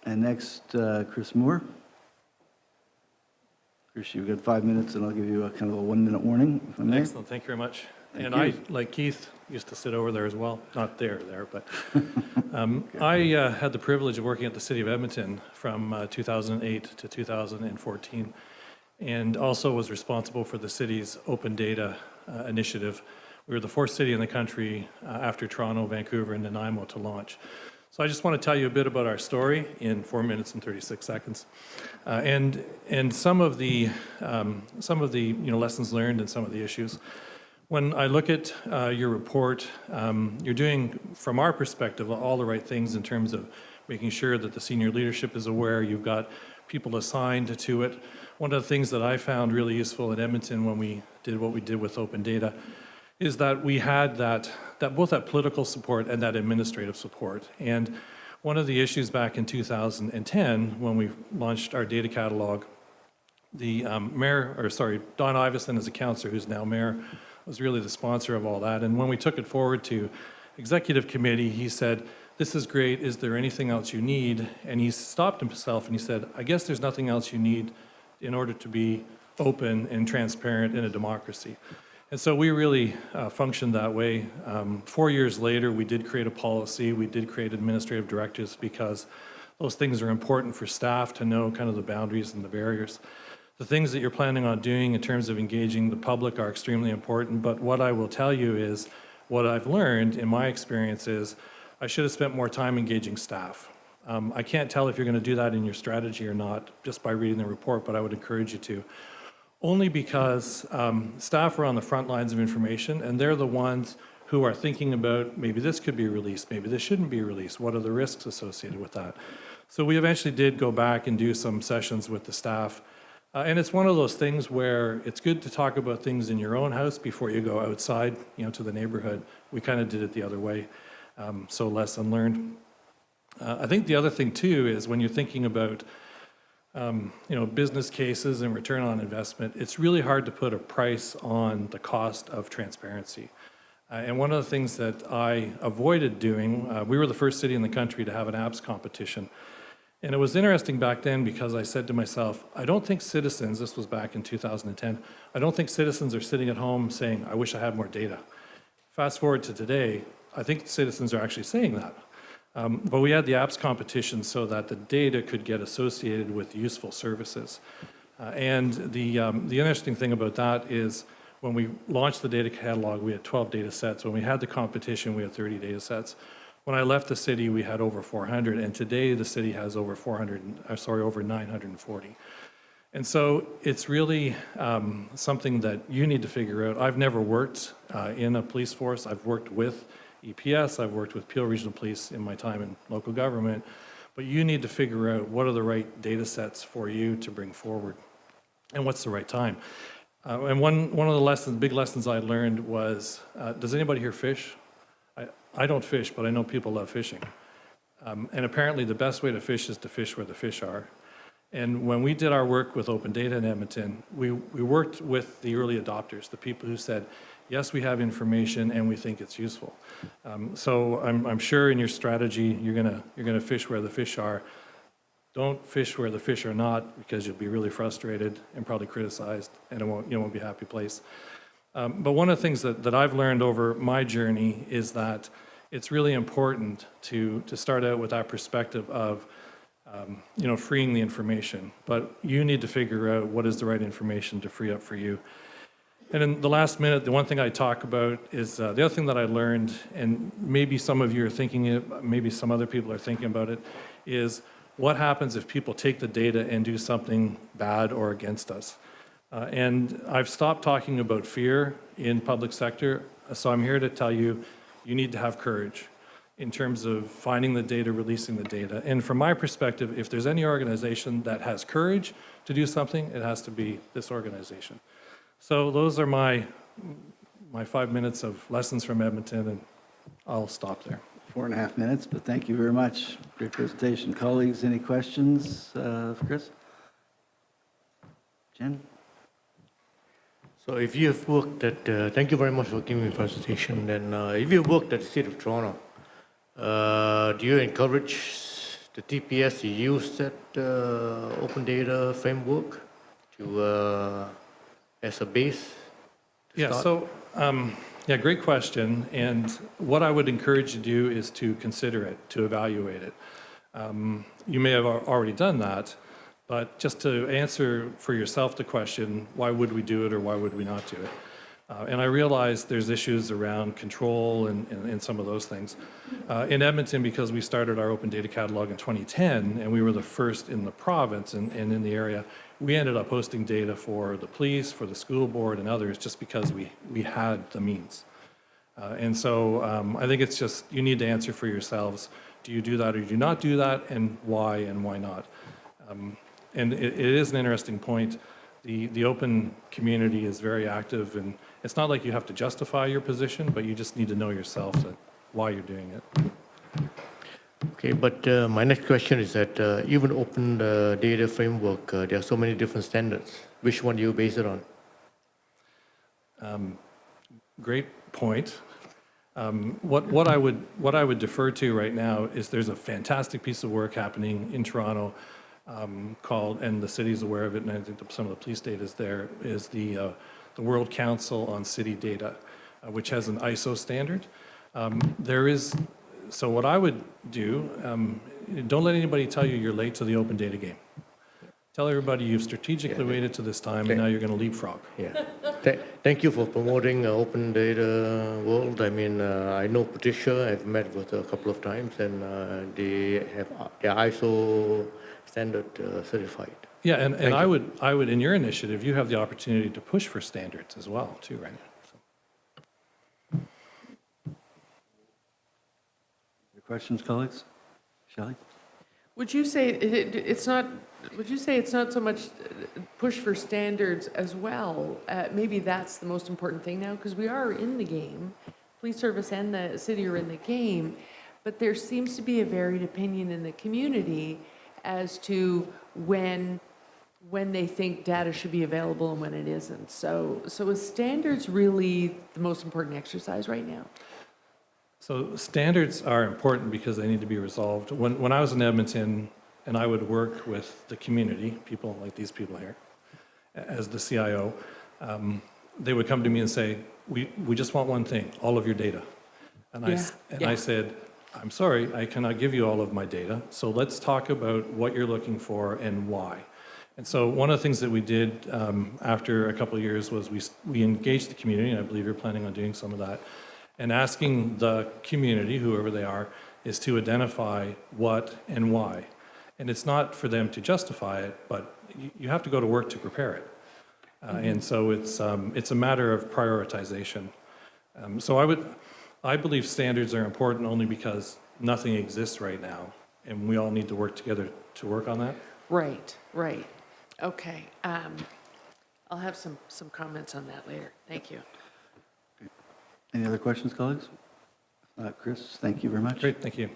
And next, Chris Moore. Chris, you've got 5 minutes, and I'll give you a kind of a 1-minute warning, if I may. Excellent, thank you very much. Thank And you. I, like Keith, used to sit over there as well, not there, but I had the privilege of working at the City of Edmonton from 2008 to 2014, and also was responsible for the city's open data initiative. We were the fourth city in the country after Toronto, Vancouver, and Nanaimo to launch. So I just want to tell you a bit about our story in 4 minutes and 36 seconds, and some of the lessons learned and some of the issues. When I look at your report, you're doing, from our perspective, all the right things in terms of making sure that the senior leadership is aware. You've got people assigned to it. One of the things that I found really useful in Edmonton when we did what we did with open data is that we had both that political support and that administrative support. And one of the issues back in 2010, when we launched our data catalog, the Don Iveson as a councillor, who's now mayor, was really the sponsor of all that. And when we took it forward to executive committee, he said, "This is great, is there anything else you need?" And he stopped himself and he said, "I guess there's nothing else you need in order to be open and transparent in a democracy." And so we really functioned that way. 4 years later, we did create a policy, we did create administrative directives because those things are important for staff to know kind of the boundaries and the barriers. The things that you're planning on doing in terms of engaging the public are extremely important, but what I will tell you is, what I've learned in my experience is, I should have spent more time engaging staff. I can't tell if you're going to do that in your strategy or not just by reading the report, but I would encourage you to. Only because staff are on the front lines of information, and they're the ones who are thinking about, maybe this could be released, maybe this shouldn't be released, what are the risks associated with that? So we eventually did go back and do some sessions with the staff. And it's one of those things where it's good to talk about things in your own house before you go outside, to the neighborhood. We kind of did it the other way, so lesson learned. I think the other thing too is when you're thinking about business cases and return on investment, it's really hard to put a price on the cost of transparency. And one of the things that I avoided doing, we were the first city in the country to have an apps competition. And it was interesting back then because I said to myself, I don't think citizens, this was back in 2010, I don't think citizens are sitting at home saying, I wish I had more data. Fast forward to today, I think citizens are actually saying that. But we had the apps competition so that the data could get associated with useful services. And the interesting thing about that is when we launched the data catalog, we had 12 data sets. When we had the competition, we had 30 data sets. When I left the city, we had over 400, and today the city has over 940. And so it's really something that you need to figure out. I've never worked in a police force. I've worked with EPS, I've worked with Peel Regional Police in my time in local government, but you need to figure out what are the right data sets for you to bring forward and what's the right time. And one of the big lessons I learned was, does anybody here fish? I don't fish, but I know people love fishing. And apparently the best way to fish is to fish where the fish are. And when we did our work with open data in Edmonton, we worked with the early adopters, the people who said, yes, we have information and we think it's useful. So I'm sure in your strategy, you're gonna fish where the fish are. Don't fish where the fish are not, because you'll be really frustrated and probably criticized, and it won't be a happy place. But one of the things that I've learned over my journey is that it's really important to start out with that perspective of freeing the information. But you need to figure out what is the right information to free up for you. And in the last minute, the one thing I talk about is the other thing that I learned, and maybe some of you are thinking it, maybe some other people are thinking about it, is what happens if people take the data and do something bad or against us? And I've stopped talking about fear in public sector, so I'm here to tell you, you need to have courage in terms of finding the data, releasing the data. And from my perspective, if there's any organization that has courage to do something, it has to be this organization. So those are my 5 minutes of lessons from Edmonton, and I'll stop there. 4.5 minutes, but thank you very much. Great presentation. Colleagues, any questions for Chris? Jen? So if you have worked at, thank you very much for giving me the presentation. Then if you worked at the City of Toronto, do you encourage the TPS you used that open data framework to as a base? to Yeah, start? so, yeah, great question. And what I would encourage you to do is to consider it, to evaluate it. You may have already done that, but just to answer for yourself the question, why would we do it or why would we not do it? And I realize there's issues around control and some of those things. In Edmonton, because we started our open data catalog in 2010, and we were the first in the province and in the area, we ended up hosting data for the police, for the school board, and others, just because we had the means. And so I think it's just, you need to answer for yourselves, do you do that or do you not do that, and why not? And it is an interesting point. The open community is very active, and it's not like you have to justify your position, but you just need to know yourself that why you're doing it. Okay, but my next question is that even open data framework, there are so many different standards. Which one do you base it on? Great point. What I would defer to right now is there's a fantastic piece of work happening in Toronto called, and the city's aware of it, and I think some of the police data is there, is the World Council on City Data, which has an ISO standard. So what I would do, don't let anybody tell you you're late to the open data game. Tell everybody you've strategically waited to this time, and now you're going to leapfrog. Yeah. Thank you for promoting open data world. I mean, I know Patricia, I've met with her a couple of times, and they have their ISO standard certified. Yeah, and Thank I you. would, in your initiative, you have the opportunity to push for standards as well, too, right? So, Your questions, colleagues? Shelley? Would you say it's not, would you say it's not so much push for standards as well? Maybe that's the most important thing now, because we are in the game. Police service and the city are in the game, but there seems to be a varied opinion in the community as to when they think data should be available and when it isn't. So is standards really the most important exercise right now? So standards are important because they need to be resolved. When I was in Edmonton, and I would work with the community, people like these people here, as the CIO, they would come to me and say, we just want one thing, all of your data. And I said, I'm sorry, I cannot give you all of my data, so let's talk about what you're looking for and why. And so one of the things that we did after a couple of years was we engaged the community, and I believe you're planning on doing some of that, and asking the community, whoever they are, is to identify what and why. And it's not for them to justify it, but you have to go to work to prepare it. And so it's a matter of prioritization. So I believe standards are important only because nothing exists right now, and we all need to work together to work on that. Right. Okay. I'll have some comments on that later. Thank you. Any other questions, colleagues? If not, Chris, thank you very much. Great, thank you.